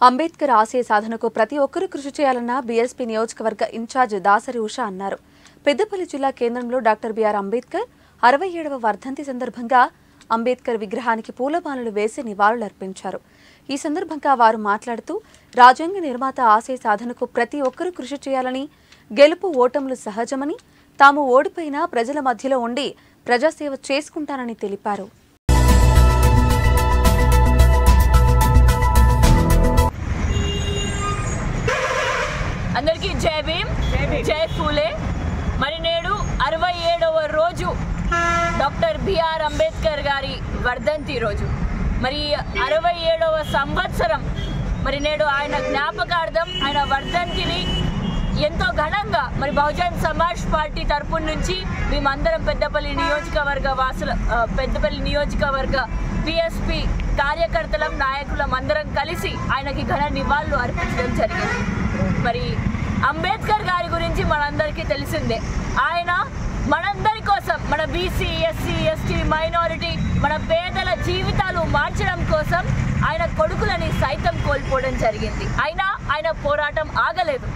అంబేద్కర్ ఆశయ సాధనకు ప్రతి ఒక్కరూ కృషి చేయాలన్న బీఎస్పీ నియోజకవర్గ ఇన్ఛార్జ్ దాసరి ఉష అన్నారు. పెద్దపల్లి జిల్లా కేంద్రంలో డాక్టర్ బిఆర్ అంబేద్కర్ 67వ వర్ధంతి సందర్భంగా అంబేద్కర్ విగ్రహానికి పూలమాలలు వేసి నివాళులర్పించారు. ఈ సందర్భంగా వారు మాట్లాడుతూ రాజ్యాంగ నిర్మాత ఆశయ సాధనకు ప్రతి ఒక్కరూ కృషి చేయాలని, గెలుపు ఓటములు సహజమని, తాము ఓడిపోయినా ప్రజల మధ్యలో ఉండి ప్రజాసేవ చేసుకుంటానని తెలిపారు. అందరికీ జై భీమ్, జై ఫూలే. మరి నేడు 67వ రోజు డాక్టర్ బిఆర్ అంబేద్కర్ గారి వర్ధంతి రోజు. మరి 67వ సంవత్సరం మరి నేడు ఆయన జ్ఞాపకార్థం ఆయన వర్ధంతిని ఎంతో ఘనంగా మరి బహుజన్ సమాజ్ పార్టీ తరపు నుంచి మేమందరం పెద్దపల్లి నియోజకవర్గ బీఎస్పీ కార్యకర్తలం నాయకులం అందరం కలిసి ఆయనకి ఘన నివాళులు అర్పించడం జరిగింది. మరి అంబేద్కర్ గారి గురించి మనందరికీ తెలిసిందే. ఆయన మనందరి కోసం, మన బీసీ, ఎస్సీ, ఎస్టీ, మైనారిటీ, మన పేదల జీవితాలు మార్చడం కోసం ఆయన కొడుకులని సైతం కోల్పోవడం జరిగింది. అయినా ఆయన పోరాటం ఆగలేదు.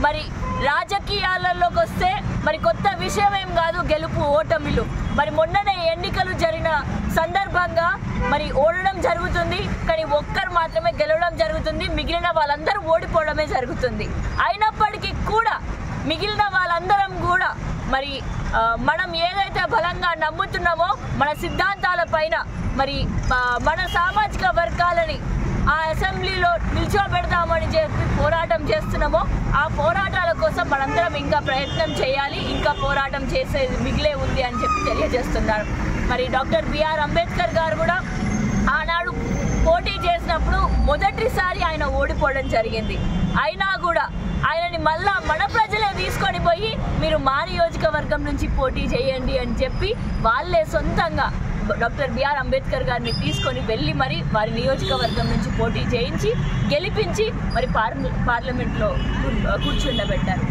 మరి రాజకీయాలలోకి వస్తే మరి కొత్త విషయం ఏం కాదు గెలుపు ఓటమిలు. మరి మొన్ననే ఎన్నికలు జరిగిన సందర్భంగా మరి ఓడడం జరుగుతుంది, కానీ ఒక్కరు మాత్రమే గెలవడం జరుగుతుంది, మిగిలిన వాళ్ళందరూ ఓడిపోవడమే జరుగుతుంది. అయినప్పటికీ కూడా మిగిలిన వాళ్ళందరం కూడా మరి మనం ఏదైతే బలంగా నమ్ముతున్నామో మన సిద్ధాంతాల పైన మరి మన సామాజిక వర్గాలని ఆ అసెంబ్లీలో నిల్చోబెడదామని చెప్పి పోరాటం చేస్తున్నామో ఆ పోరాటాల కోసం మనందరం ఇంకా ప్రయత్నం చేయాలి, ఇంకా పోరాటం చేసేది మిగిలే ఉంది అని చెప్పి తెలియజేస్తున్నారు. మరి డాక్టర్ బిఆర్ అంబేద్కర్ గారు కూడా ఆనాడు పోటీ చేసినప్పుడు మొదటిసారి ఆయన ఓడిపోవడం జరిగింది. అయినా కూడా ఆయనని మళ్ళా మన ప్రజలే తీసుకొని పోయి మీరు మా నియోజకవర్గం నుంచి పోటీ చేయండి అని చెప్పి వాళ్ళే సొంతంగా డాక్టర్ బిఆర్ అంబేద్కర్ గారిని తీసుకొని వెళ్ళి మరి వారి నియోజకవర్గం నుంచి పోటీ చేయించి గెలిపించి మరి పార్లమెంట్లో కూర్చుండబెట్టారు.